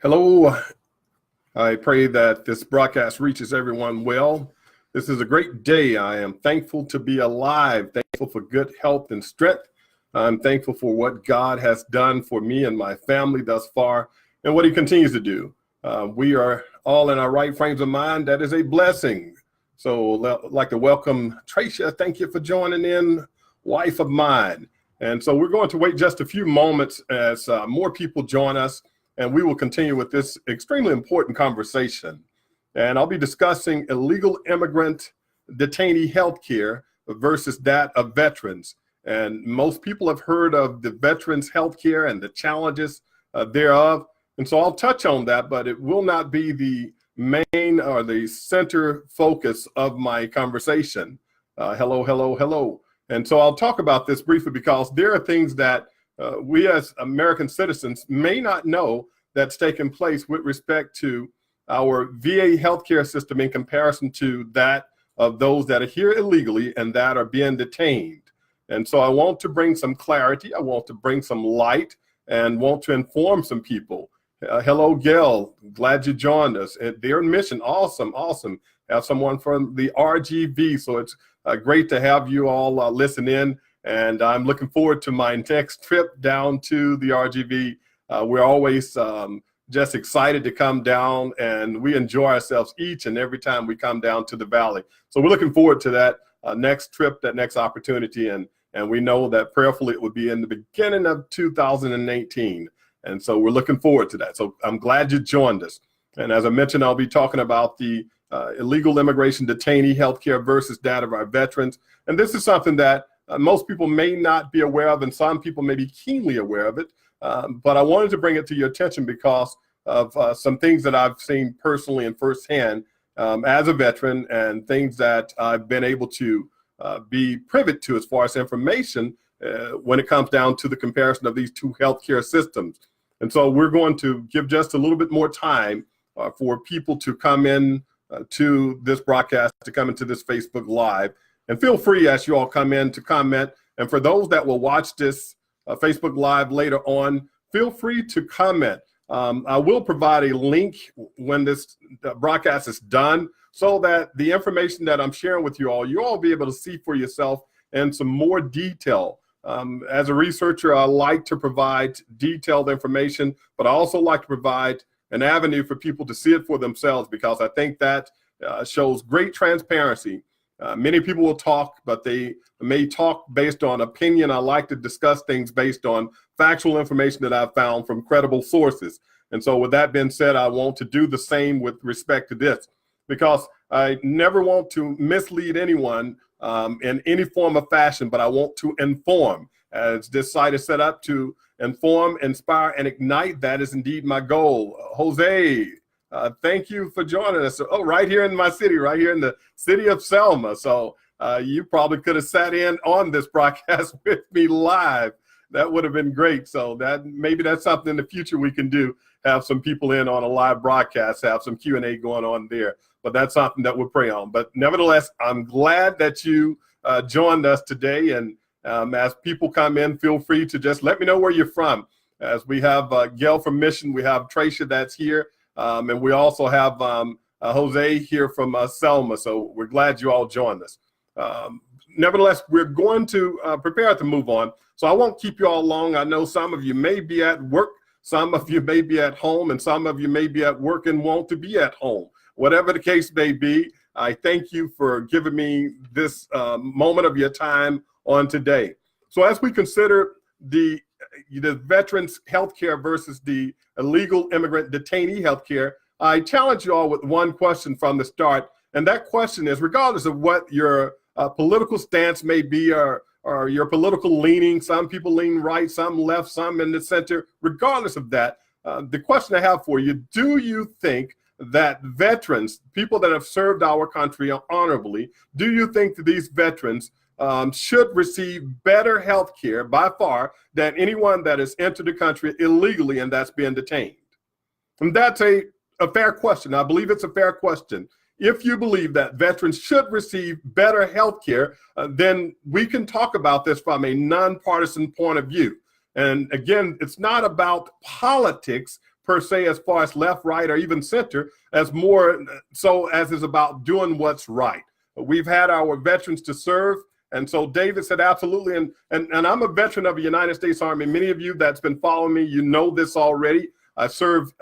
Hello. I pray that this broadcast reaches everyone well. This is a great day. I am thankful to be alive, thankful for good health and strength. I'm thankful for what God has done for me and my family thus far and what he continues to do. We are all in our right frames of mind. That is a blessing. So I'd like to welcome Tracia. Thank you for joining in, wife of mine. And so we're going to wait just a few moments as more people join us, and we will continue with this extremely important conversation. And I'll be discussing illegal immigrant detainee healthcare versus that of veterans. And most people have heard of the veterans healthcare and the challenges thereof. And so I'll touch on that, but it will not be the main or the center focus of my conversation. Hello. And so I'll talk about this briefly because there are things that we as American citizens may not know that's taken place with respect to our VA healthcare system in comparison to that of those that are here illegally and that are being detained. And so I want to bring some clarity. I want to bring some light and want to inform some people. Hello, Gail. Glad you joined us. They're in mission. Awesome. Have someone from the RGV. So it's great to have you all listen in. And I'm looking forward to my next trip down to the RGV. We're always just excited to come down, and we enjoy ourselves each and every time we come down to the Valley. So we're looking forward to that next trip, that next opportunity. And we know that prayerfully it would be in the beginning of 2018. And so we're looking forward to that. So I'm glad you joined us. And as I mentioned, I'll be talking about the illegal immigration detainee healthcare versus that of our veterans. And this is something that most people may not be aware of, and some people may be keenly aware of it. But I wanted to bring it to your attention because of some things that I've seen personally and firsthand as a veteran, and things that I've been able to be privy to as far as information when it comes down to the comparison of these two healthcare systems. And so we're going to give just a little bit more time for people to come in to this broadcast, to come into this Facebook Live. And feel free as you all come in to comment. And for those that will watch this Facebook Live later on, feel free to comment. I will provide a link when this broadcast is done so that the information that I'm sharing with you all be able to see for yourself and some more detail. As a researcher, I like to provide detailed information, but I also like to provide an avenue for people to see it for themselves, because I think that shows great transparency. Many people will talk, but they may talk based on opinion. I like to discuss things based on factual information that I've found from credible sources. And so with that being said, I want to do the same with respect to this, because I never want to mislead anyone in any form of fashion, but I want to inform. As this site is set up to inform, inspire, and ignite, that is indeed my goal. Jose, thank you for joining us. Oh, right here in my city, right here in the city of Selma. So you probably could have sat in on this broadcast with me live. That would have been great. So maybe that's something in the future we can do. Have some people in on a live broadcast, have some Q&A going on there. But that's something that we'll pray on. But nevertheless, I'm glad that you joined us today. And as people come in, feel free to just let me know where you're from. As we have Gail from Mission, we have Tracia that's here. And we also have Jose here from Selma. So we're glad you all joined us. Nevertheless, we're going to prepare to move on. So I won't keep you all long. I know some of you may be at work, some of you may be at home, and some of you may be at work and want to be at home. Whatever the case may be, I thank you for giving me this moment of your time on today. So as we consider the veterans healthcare versus the illegal immigrant detainee healthcare, I challenge you all with one question from the start. And that question is, regardless of what your political stance may be or your political leaning, some people lean right, some left, some in the center, regardless of that, the question I have for you, do you think that veterans, people that have served our country honorably, do you think that these veterans should receive better health care by far than anyone that has entered the country illegally and that's been detained? And that's a fair question. I believe it's a fair question. If you believe that veterans should receive better health care, then we can talk about this from a nonpartisan point of view. And again, it's not about politics per se as far as left, right, or even center, as more so as is about doing what's right. We've had our veterans to serve. And so David said, absolutely. And I'm a veteran of the United States Army. Many of you that's been following me, you know this already. I served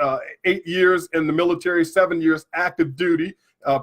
8 years in the military, 7 years active duty,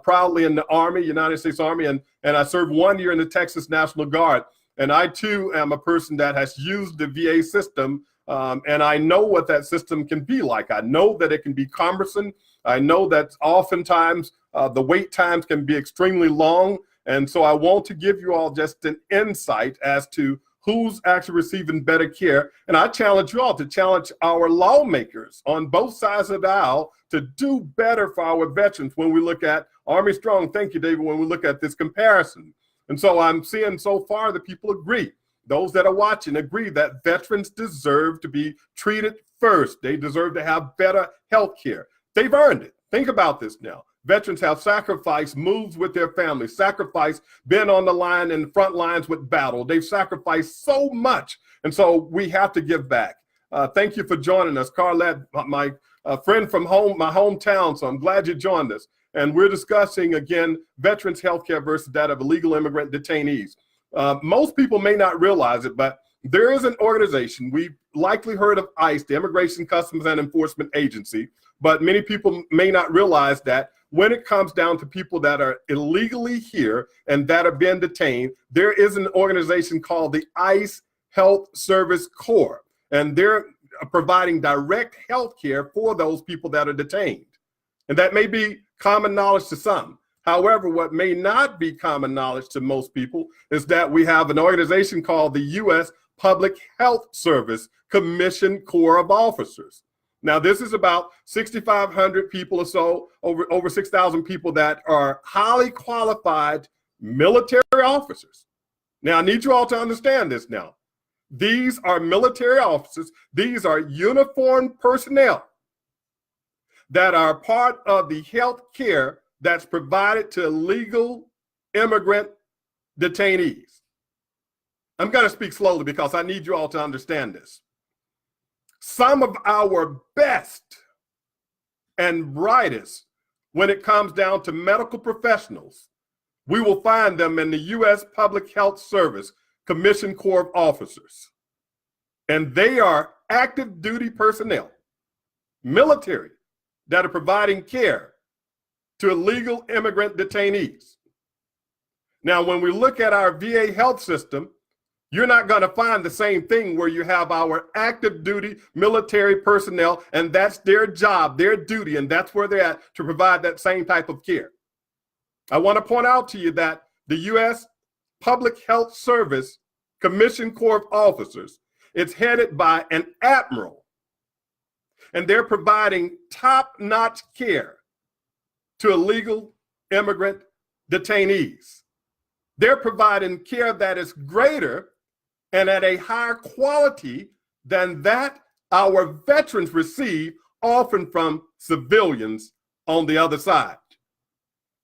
proudly in the Army, United States Army. And I served 1 year in the Texas National Guard. And I, too, am a person that has used the VA system. And I know what that system can be like. I know that it can be cumbersome. I know that oftentimes the wait times can be extremely long. And so I want to give you all just an insight as to who's actually receiving better care. And I challenge you all to challenge our lawmakers on both sides of the aisle to do better for our veterans when we look at Army Strong. Thank you, David, when we look at this comparison. And so I'm seeing so far that people agree. Those that are watching agree that veterans deserve to be treated first. They deserve to have better health care. They've earned it. Think about this now. Veterans have sacrificed moves with their families, sacrificed been on the line in the front lines with battle. They've sacrificed so much. And so we have to give back. Thank you for joining us. Carlette, my friend from my hometown. So I'm glad you joined us. And we're discussing, again, veterans healthcare versus that of illegal immigrant detainees. Most people may not realize it, but there is an organization. We've likely heard of ICE, the Immigration Customs and Enforcement Agency, but many people may not realize that when it comes down to people that are illegally here and that are being detained, there is an organization called the ICE Health Service Corps, and they're providing direct health care for those people that are detained. And that may be common knowledge to some. However, what may not be common knowledge to most people is that we have an organization called the U.S. Public Health Service Commission Corps of Officers. Now, this is about 6,500 people or so, over 6,000 people that are highly qualified military officers. Now, I need you all to understand this now. These are military officers. These are uniformed personnel that are part of the health care that's provided to illegal immigrant detainees. I'm going to speak slowly because I need you all to understand this. Some of our best and brightest when it comes down to medical professionals, we will find them in the U.S. Public Health Service Commission Corps of Officers. And they are active duty personnel, military, that are providing care to illegal immigrant detainees. Now, when we look at our VA health system, you're not going to find the same thing where you have our active duty military personnel, and that's their job, their duty, and that's where they're at to provide that same type of care. I want to point out to you that the U.S. Public Health Service Commission Corps of Officers, it's headed by an admiral, and they're providing top-notch care to illegal immigrant detainees. They're providing care that is greater and at a higher quality than that our veterans receive, often from civilians on the other side.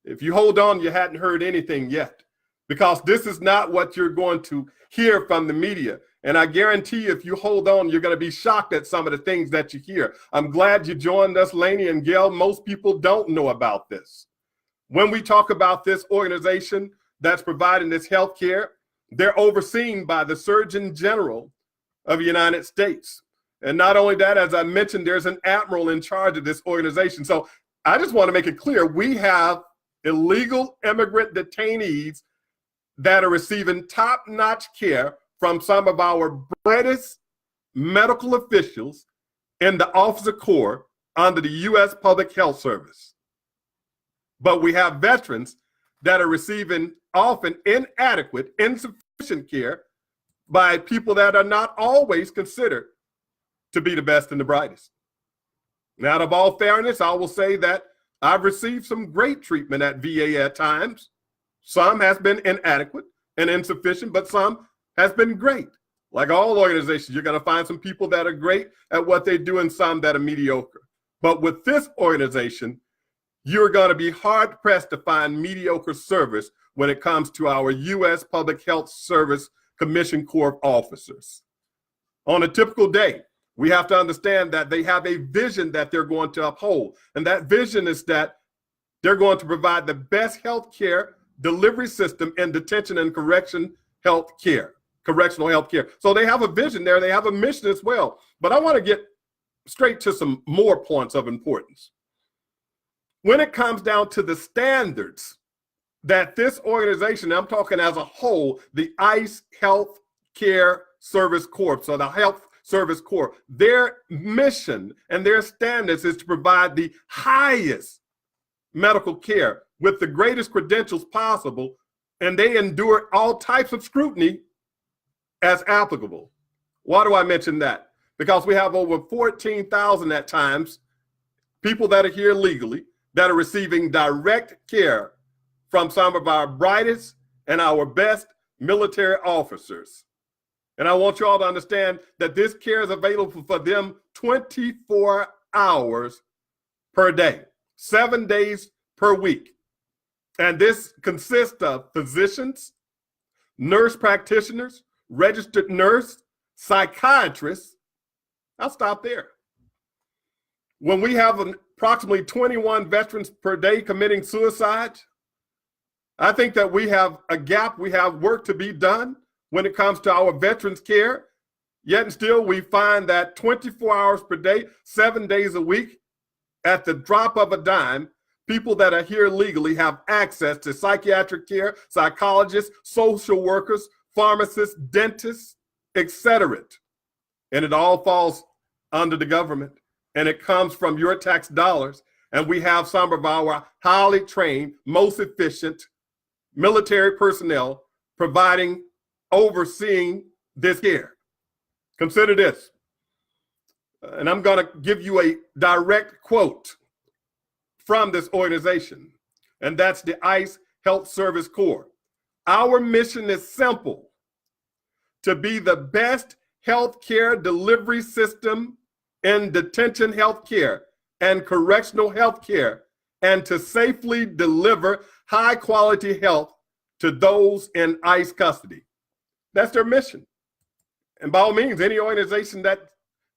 If you hold on, you hadn't heard anything yet, because this is not what you're going to hear from the media. And I guarantee you, if you hold on, you're going to be shocked at some of the things that you hear. I'm glad you joined us, Laney and Gail. Most people don't know about this. When we talk about this organization that's providing this health care, they're overseen by the Surgeon General of the United States. And not only that, as I mentioned, there's an admiral in charge of this organization. So I just want to make it clear, we have illegal immigrant detainees that are receiving top-notch care from some of our brightest medical officials in the Officer Corps under the U.S. Public Health Service. But we have veterans that are receiving often inadequate, insufficient care by people that are not always considered to be the best and the brightest. Now, out of all fairness, I will say that I've received some great treatment at VA at times. Some has been inadequate and insufficient, but some has been great. Like all organizations, you're going to find some people that are great at what they do and some that are mediocre. But with this organization, you're going to be hard-pressed to find mediocre service when it comes to our U.S. Public Health Service Commission Corps of Officers. On a typical day, We have to understand that they have a vision that they're going to uphold. And that vision is that they're going to provide the best health care delivery system in detention and correctional health care. So they have a vision there. They have a mission as well. But I want to get straight to some more points of importance. When it comes down to the standards that this organization, I'm talking as a whole, the ICE Health Care Service Corps, so the Health Service Corps, their mission and their standards is to provide the highest medical care with the greatest credentials possible, and they endure all types of scrutiny as applicable. Why do I mention that? Because we have over 14,000 at times people that are here legally that are receiving direct care from some of our brightest and our best military officers. And I want you all to understand that this care is available for them 24 hours per day, 7 days per week. And this consists of physicians, nurse practitioners, registered nurse, psychiatrists. I'll stop there. When we have approximately 21 veterans per day committing suicide, I think that we have a gap. We have work to be done when it comes to our veterans care. Yet and still, we find that 24 hours per day, 7 days a week, at the drop of a dime, people that are here legally have access to psychiatric care, psychologists, social workers, pharmacists, dentists, etc. And it all falls under the government, and it comes from your tax dollars. And we have some of our highly trained, most efficient military personnel providing, overseeing this care. Consider this, and I'm going to give you a direct quote from this organization, and that's the ICE Health Service Corps. Our mission is simple: to be the best health care delivery system in detention health care and correctional health care, and to safely deliver high quality health to those in ICE custody. That's their mission. And by all means, any organization that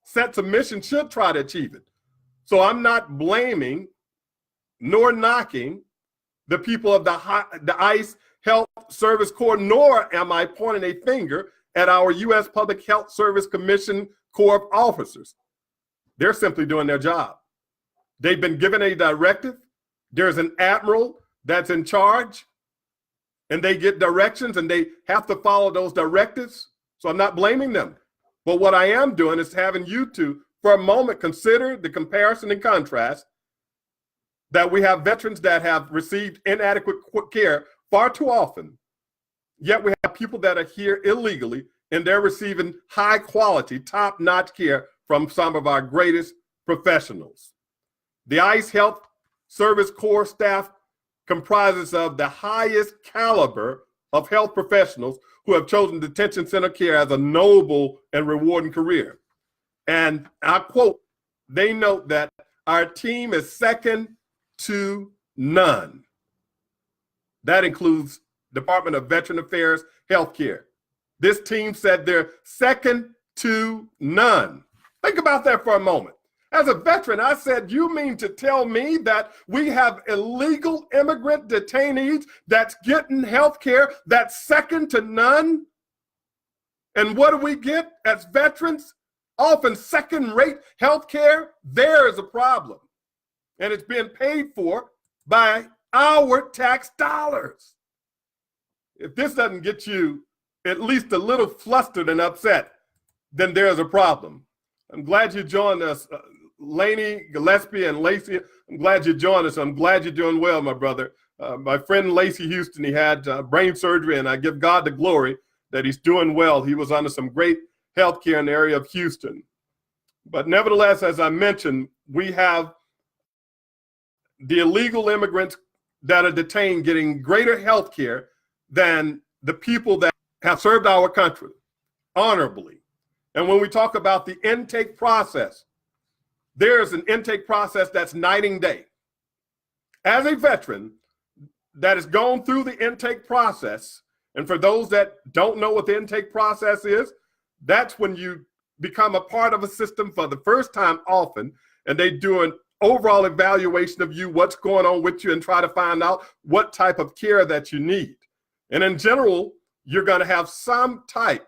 sets a mission should try to achieve it. So I'm not blaming nor knocking the people of the ICE Health Service Corps, nor am I pointing a finger at our U.S. Public Health Service Commission Corps of officers. They're simply doing their job. They've been given a directive. There's an admiral that's in charge, and they get directions, and they have to follow those directives. So I'm not blaming them. But what I am doing is having you to, for a moment, consider the comparison and contrast that we have veterans that have received inadequate care far too often. Yet we have people that are here illegally, and they're receiving high quality, top-notch care from some of our greatest professionals. The ICE Health Service Corps staff comprises of the highest caliber of health professionals who have chosen detention center care as a noble and rewarding career. And I quote, they note that our team is second to none. That includes Department of Veteran Affairs, Healthcare. This team said they're second to none. Think about that for a moment. As a veteran, I said, you mean to tell me that we have illegal immigrant detainees that's getting health care that's second to none? And what do we get as veterans? Often second-rate health care. There is a problem. And it's being paid for by our tax dollars. If this doesn't get you at least a little flustered and upset, then there's a problem. I'm glad you joined us, Laney, Gillespie, and Lacey. I'm glad you joined us. I'm glad you're doing well, my brother. My friend Lacey Houston, he had brain surgery, and I give God the glory that he's doing well. He was under some great health care in the area of Houston. But nevertheless, as I mentioned, we have the illegal immigrants that are detained getting greater health care than the people that have served our country honorably. And when we talk about the intake process, there's an intake process that's night and day. As a veteran that has gone through the intake process, and for those that don't know what the intake process is, that's when you become a part of a system for the first time often, and they do an overall evaluation of you, what's going on with you, and try to find out what type of care that you need. And in general, you're going to have some type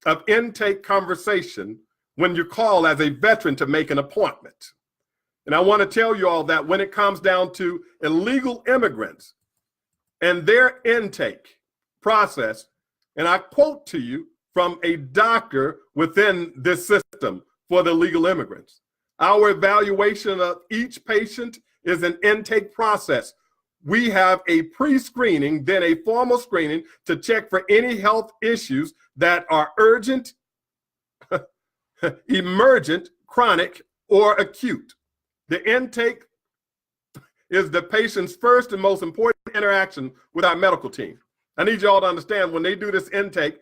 of intake conversation when you call as a veteran to make an appointment. And I want to tell you all that when it comes down to illegal immigrants and their intake process, and I quote to you from a doctor within this system for the illegal immigrants, our evaluation of each patient is an intake process. We have a pre-screening, then a formal screening to check for any health issues that are urgent, emergent, chronic, or acute. The intake is the patient's first and most important interaction with our medical team. I need you all to understand when they do this intake,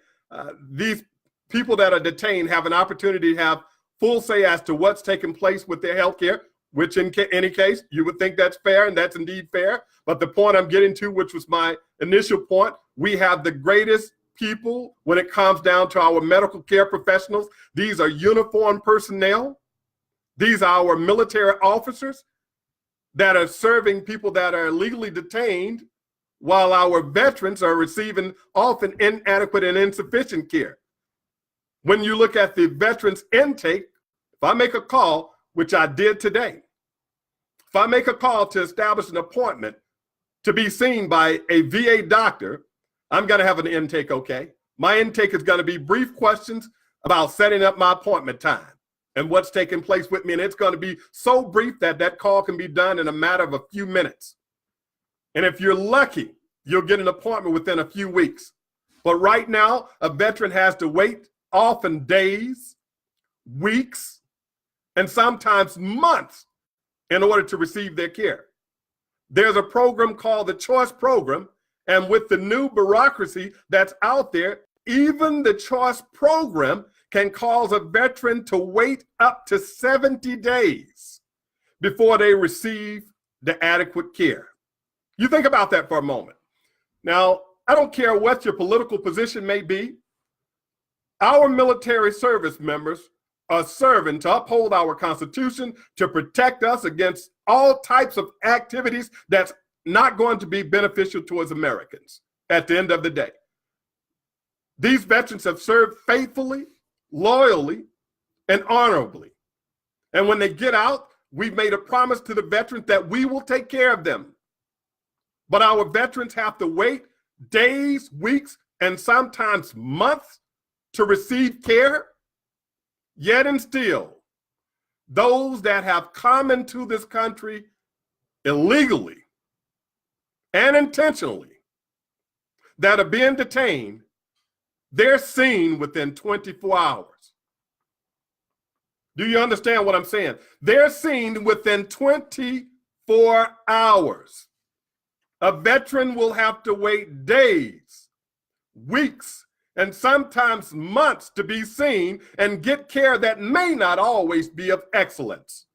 these people that are detained have an opportunity to have full say as to what's taking place with their health care, which in any case, you would think that's fair, and that's indeed fair. But the point I'm getting to, which was my initial point, we have the greatest people when it comes down to our medical care professionals. These are uniformed personnel. These are our military officers that are serving people that are illegally detained, while our veterans are receiving often inadequate and insufficient care. When you look at the veterans intake, if I make a call, which I did today, if I make a call to establish an appointment to be seen by a VA doctor, I'm going to have an intake, okay? My intake is going to be brief questions about setting up my appointment time and what's taking place with me. And it's going to be so brief that that call can be done in a matter of a few minutes. And if you're lucky, you'll get an appointment within a few weeks. But right now, a veteran has to wait often days, weeks, and sometimes months in order to receive their care. There's a program called the Choice Program, and with the new bureaucracy that's out there, even the Choice Program can cause a veteran to wait up to 70 days before they receive the adequate care. You think about that for a moment. Now, I don't care what your political position may be. Our military service members are serving to uphold our Constitution, to protect us against all types of activities that's not going to be beneficial towards Americans at the end of the day. These veterans have served faithfully, loyally, and honorably. And when they get out, we've made a promise to the veterans that we will take care of them. But our veterans have to wait days, weeks, and sometimes months to receive care. Yet and still, those that have come into this country illegally and intentionally that are being detained, they're seen within 24 hours. Do you understand what I'm saying? They're seen within 24 hours. A veteran will have to wait days, weeks, and sometimes months to be seen and get care that may not always be of excellence.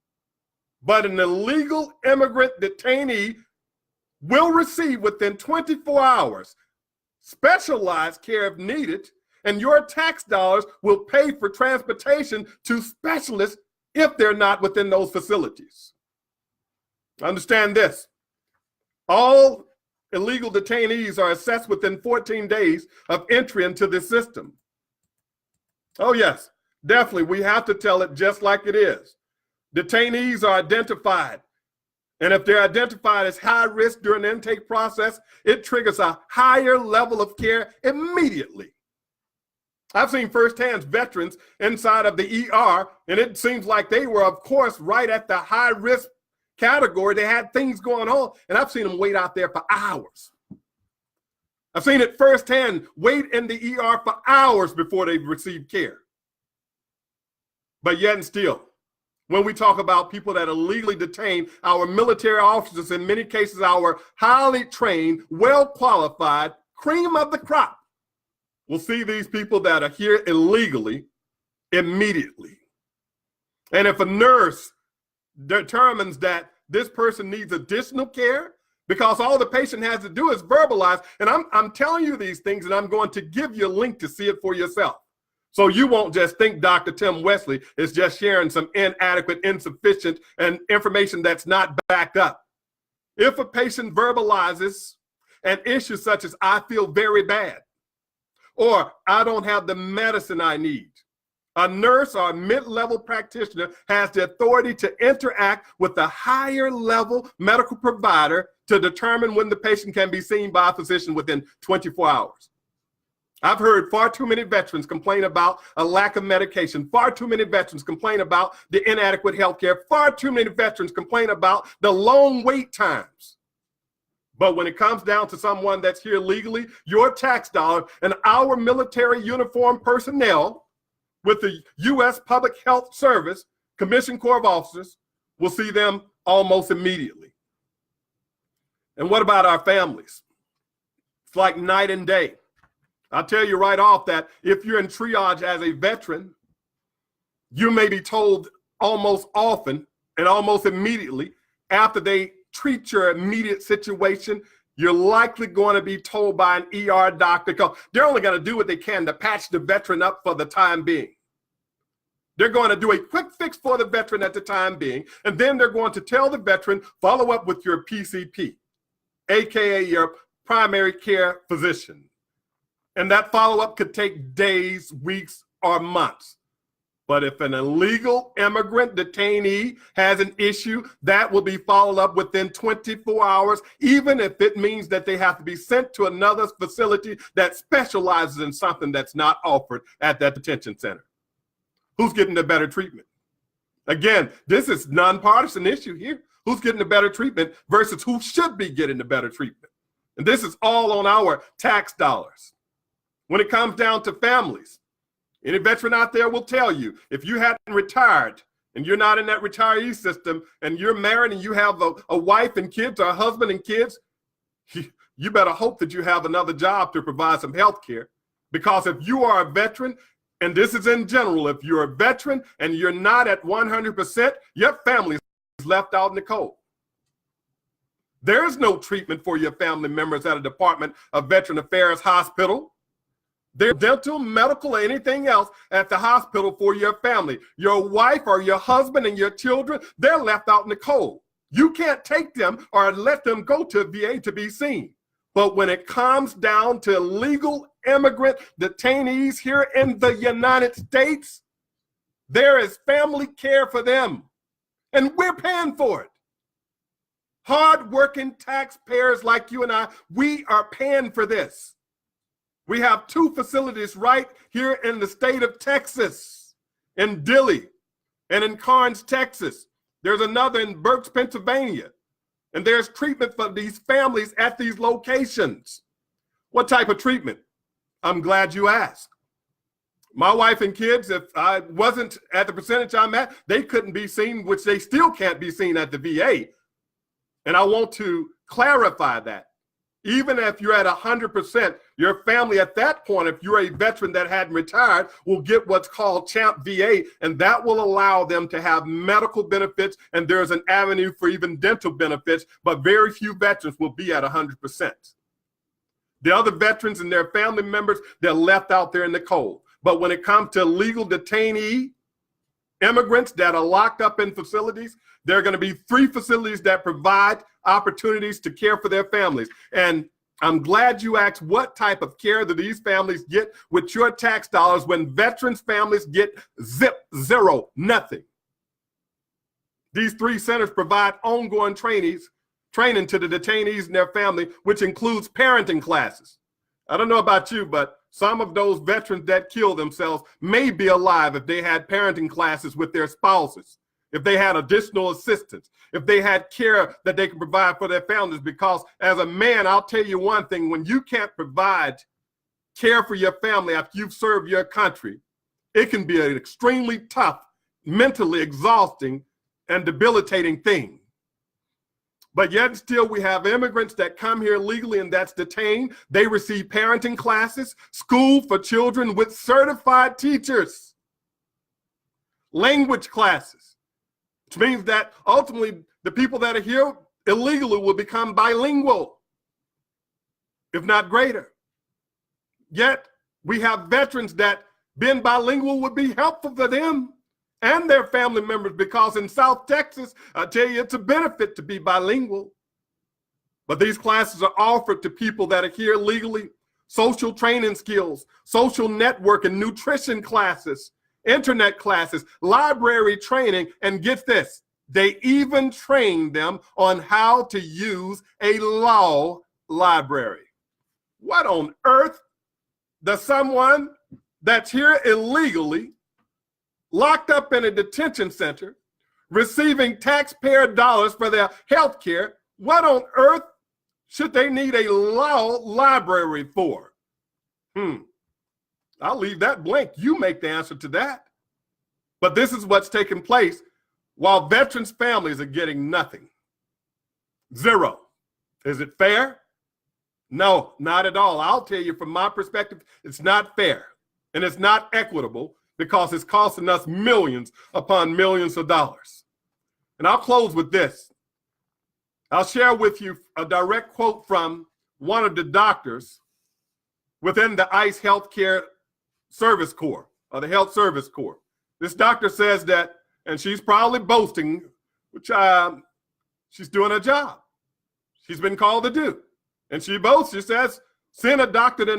But an illegal immigrant detainee will receive within 24 hours specialized care if needed, and your tax dollars will pay for transportation to specialists if they're not within those facilities. Understand this. All illegal detainees are assessed within 14 days of entry into the system. Oh yes, definitely, we have to tell it just like it is. Detainees are identified, and if they're identified as high risk during the intake process, it triggers a higher level of care immediately. I've seen firsthand veterans inside of the ER, and it seems like they were, of course, right at the high risk category. They had things going on, and I've seen them wait out there for hours. I've seen it firsthand, wait in the ER for hours before they receive care. But yet and still, when we talk about people that are legally detained, our military officers, in many cases, our highly trained, well-qualified, cream of the crop, will see these people that are here illegally immediately. And if a nurse determines that this person needs additional care, because all the patient has to do is verbalize, and I'm telling you these things, and I'm going to give you a link to see it for yourself. So you won't just think Dr. Tim Westley is just sharing some inadequate, insufficient, and information that's not backed up. If a patient verbalizes an issue such as, I feel very bad, or I don't have the medicine I need, a nurse or a mid-level practitioner has the authority to interact with the higher level medical provider to determine when the patient can be seen by a physician within 24 hours. I've heard far too many veterans complain about a lack of medication. Far too many veterans complain about the inadequate health care. Far too many veterans complain about the long wait times. But when it comes down to someone that's here legally, your tax dollar and our military uniformed personnel with the U.S. Public Health Service Commissioned Corps of Officers will see them almost immediately. And what about our families? It's like night and day. I'll tell you right off that if you're in triage as a veteran, you may be told almost often and almost immediately after they treat your immediate situation, you're likely going to be told by an ER doctor, because they're only going to do what they can to patch the veteran up for the time being. They're going to do a quick fix for the veteran at the time being, and then they're going to tell the veteran, follow up with your PCP, AKA your primary care physician. And that follow-up could take days, weeks, or months. But if an illegal immigrant detainee has an issue, that will be followed up within 24 hours, even if it means that they have to be sent to another facility that specializes in something that's not offered at that detention center. Who's getting the better treatment? Again, this is nonpartisan issue here. Who's getting the better treatment versus who should be getting the better treatment? And this is all on our tax dollars. When it comes down to families, any veteran out there will tell you, if you hadn't retired and you're not in that retiree system and you're married and you have a wife and kids or a husband and kids, you better hope that you have another job to provide some health care. Because if you are a veteran, and this is in general, if you're a veteran and you're not at 100%, your family is left out in the cold. There is no treatment for your family members at a Department of Veteran Affairs hospital. There's dental, medical, or anything else at the hospital for your family. Your wife or your husband and your children, they're left out in the cold. You can't take them or let them go to VA to be seen. But when it comes down to legal immigrant detainees here in the United States, there is family care for them. And we're paying for it. Hard-working taxpayers like you and I, we are paying for this. We have 2 facilities right here in the state of Texas, in Dilley and in Karnes, Texas. There's another in Berks, Pennsylvania. And there's treatment for these families at these locations. What type of treatment? I'm glad you asked. My wife and kids, if I wasn't at the percentage I'm at, they couldn't be seen, which they still can't be seen at the VA. And I want to clarify that. Even if you're at 100%, your family at that point, if you're a veteran that hadn't retired, will get what's called CHAMP VA, and that will allow them to have medical benefits, and there's an avenue for even dental benefits, but very few veterans will be at 100%. The other veterans and their family members, they're left out there in the cold. But when it comes to legal detainee immigrants that are locked up in facilities, there are going to be 3 facilities that provide opportunities to care for their families. And I'm glad you asked, what type of care do these families get with your tax dollars when veterans' families get zero, nothing? These 3 centers provide ongoing training to the detainees and their family, which includes parenting classes. I don't know about you, but some of those veterans that kill themselves may be alive if they had parenting classes with their spouses, if they had additional assistance, if they had care that they can provide for their families. Because as a man, I'll tell you one thing, when you can't provide care for your family after you've served your country, it can be an extremely tough, mentally exhausting, and debilitating thing. But yet still we have immigrants that come here legally and that's detained. They receive parenting classes, school for children with certified teachers, language classes, which means that ultimately the people that are here illegally will become bilingual, if not greater. Yet we have veterans that being bilingual would be helpful for them and their family members, because in South Texas, I tell you, it's a benefit to be bilingual. But these classes are offered to people that are here legally: social training skills, social network and nutrition classes, internet classes, library training, and get this, they even train them on how to use a law library. What on earth does someone that's here illegally, locked up in a detention center, receiving taxpayer dollars for their health care, what on earth should they need a law library for? I'll leave that blank. You make the answer to that. But this is what's taking place while veterans' families are getting nothing. Zero. Is it fair? No, not at all. I'll tell you from my perspective, it's not fair and it's not equitable, because it's costing us millions upon millions of dollars. And I'll close with this. I'll share with you a direct quote from one of the doctors within the ICE Healthcare Service Corps, or the Health Service Corps. This doctor says that, and she's probably boasting, which she's doing a job she's been called to do. And she boasts, she says, seeing a doctor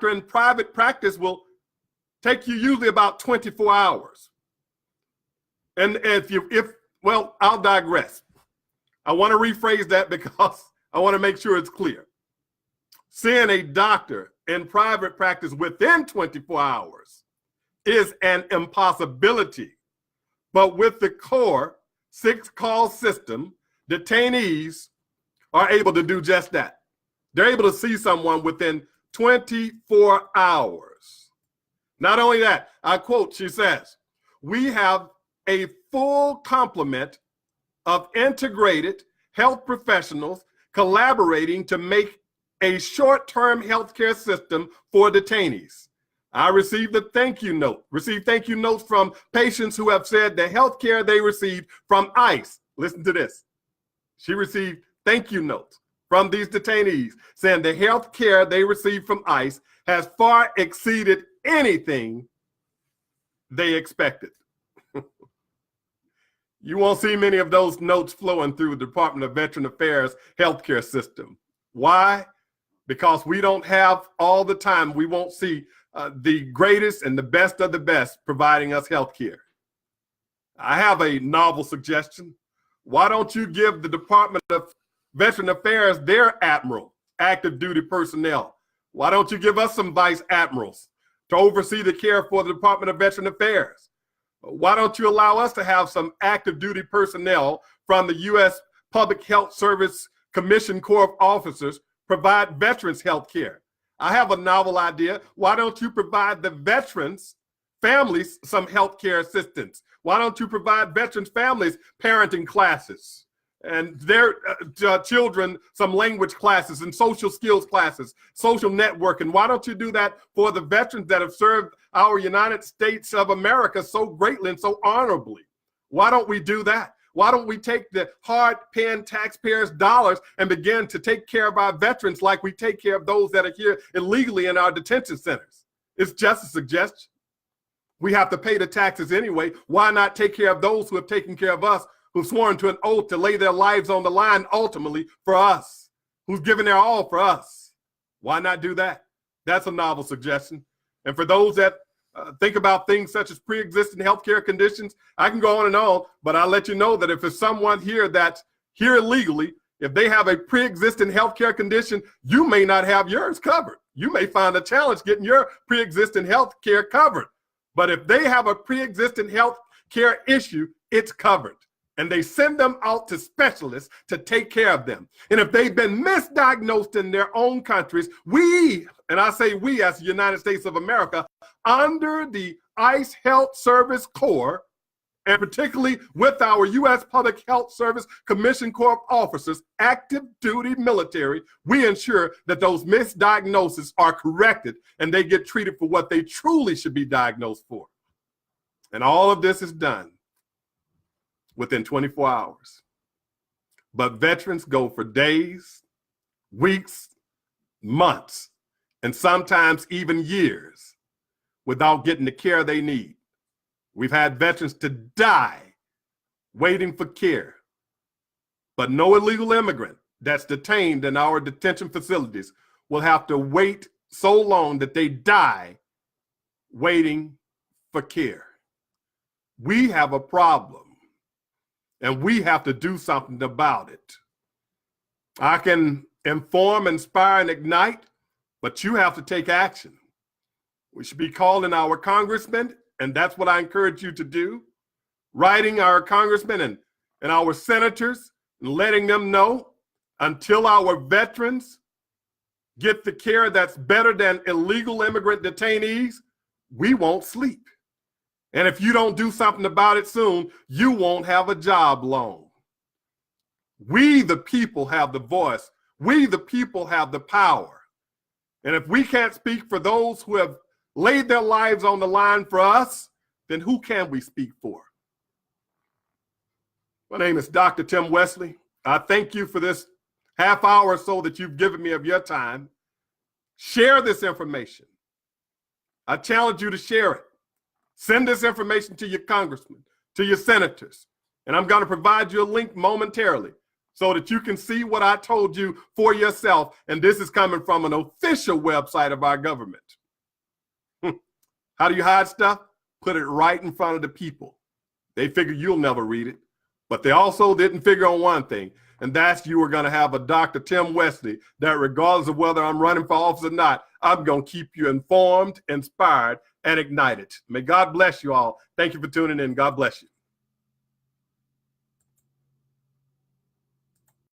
in private practice will take you usually about 24 hours. And well, I'll digress. I want to rephrase that because I want to make sure it's clear. Seeing a doctor in private practice within 24 hours is an impossibility. But with the Corps 6-call system, detainees are able to do just that. They're able to see someone within 24 hours. Not only that, I quote, she says, "We have a full complement of integrated health professionals collaborating to make a short-term healthcare system for detainees. I received thank you notes from patients who have said the healthcare they received from ICE." Listen to this. She received thank you notes from these detainees saying the healthcare they received from ICE has far exceeded anything they expected. You won't see many of those notes flowing through the Department of Veteran Affairs healthcare system. Why? Because we don't have all the time. We won't see the greatest and the best of the best providing us healthcare. I have a novel suggestion. Why don't you give the Department of Veteran Affairs their admiral, active duty personnel? Why don't you give us some vice admirals to oversee the care for the Department of Veteran Affairs? Why don't you allow us to have some active duty personnel from the U.S. Public Health Service Commission Corps of Officers provide veterans health care? I have a novel idea. Why don't you provide the veterans' families some health care assistance? Why don't you provide veterans' families parenting classes and their children some language classes and social skills classes, social networking? Why don't you do that for the veterans that have served our United States of America so greatly and so honorably? Why don't we do that? Why don't we take the hard-paying taxpayers' dollars and begin to take care of our veterans like we take care of those that are here illegally in our detention centers? It's just a suggestion. We have to pay the taxes anyway. Why not take care of those who have taken care of us, who've sworn to an oath to lay their lives on the line ultimately for us, who's given their all for us? Why not do that? That's a novel suggestion. And for those that think about things such as pre-existing healthcare conditions, I can go on, but I'll let you know that if there's someone here that's here illegally, if they have a pre-existing healthcare condition, you may not have yours covered. You may find a challenge getting your pre-existing healthcare covered. But if they have a pre-existing healthcare issue, it's covered. And they send them out to specialists to take care of them. And if they've been misdiagnosed in their own countries, we, and I say we as the United States of America, under the ICE Health Service Corps, and particularly with our U.S. Public Health Service Commission Corps of Officers, active duty military, we ensure that those misdiagnoses are corrected and they get treated for what they truly should be diagnosed for. And all of this is done within 24 hours. But veterans go for days, weeks, months, and sometimes even years without getting the care they need. We've had veterans to die waiting for care. But no illegal immigrant that's detained in our detention facilities will have to wait so long that they die waiting for care. We have a problem, and we have to do something about it. I can inform, inspire, and ignite, but you have to take action. We should be calling our congressmen, and that's what I encourage you to do, writing our congressmen and our senators, and letting them know until our veterans get the care that's better than illegal immigrant detainees, we won't sleep. And if you don't do something about it soon, you won't have a job long. We, the people, have the voice. We, the people, have the power. And if we can't speak for those who have laid their lives on the line for us, then who can we speak for? My name is Dr. Tim Westley. I thank you for this half hour or so that you've given me of your time. Share this information. I challenge you to share it. Send this information to your congressmen, to your senators, and I'm going to provide you a link momentarily so that you can see what I told you for yourself. And this is coming from an official website of our government. How do you hide stuff? Put it right in front of the people. They figure you'll never read it, but they also didn't figure on one thing, and that's you were going to have a Dr. Tim Westley that regardless of whether I'm running for office or not, I'm going to keep you informed, inspired, and ignited. May God bless you all. Thank you for tuning in. God bless you.